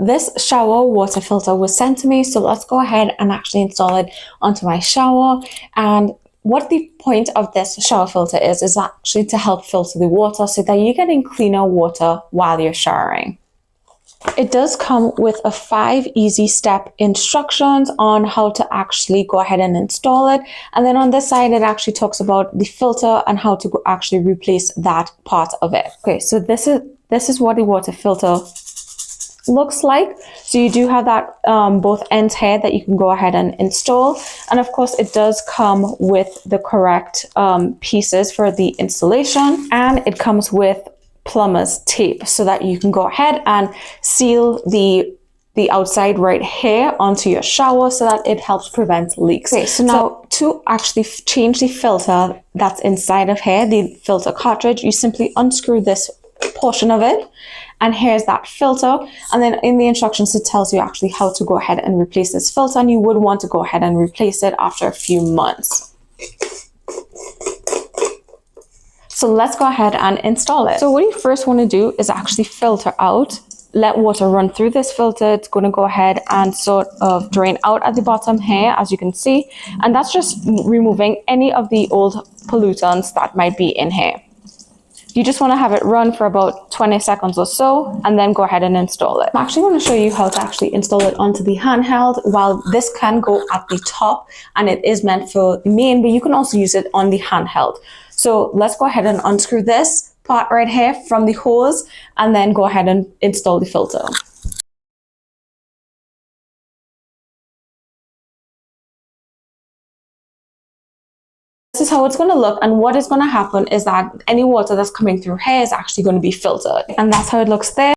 this shower water filter was sent to me, so let's go ahead and actually install it onto my shower. And what the point of this shower filter is actually to help filter the water so that you're getting cleaner water while you're showering. It does come with a 5 easy step instructions on how to actually go ahead and install it. And then on this side, it actually talks about the filter and how to actually replace that part of it. Okay, so this is what the water filter looks like. So you do have that both ends here that you can go ahead and install. And of course, it does come with the correct pieces for the installation. And it comes with plumber's tape so that you can go ahead and seal the outside right here onto your shower so that it helps prevent leaks. Okay, so now to actually change the filter that's inside of here, the filter cartridge, you simply unscrew this portion of it, and here's that filter. And then in the instructions, it tells you actually how to go ahead and replace this filter, and you would want to go ahead and replace it after a few months. So let's go ahead and install it. So what you first want to do is actually filter out, let water run through this filter. It's going to go ahead and sort of drain out at the bottom here, as you can see. And that's just removing any of the old pollutants that might be in here. You just want to have it run for about 20 seconds or so, and then go ahead and install it. I'm actually going to show you how to actually install it onto the handheld. While this can go at the top and it is meant for the main, but you can also use it on the handheld. So let's go ahead and unscrew this part right here from the hose, and then go ahead and install the filter. This is how it's going to look, and what is going to happen is that any water that's coming through here is actually going to be filtered, and that's how it looks there.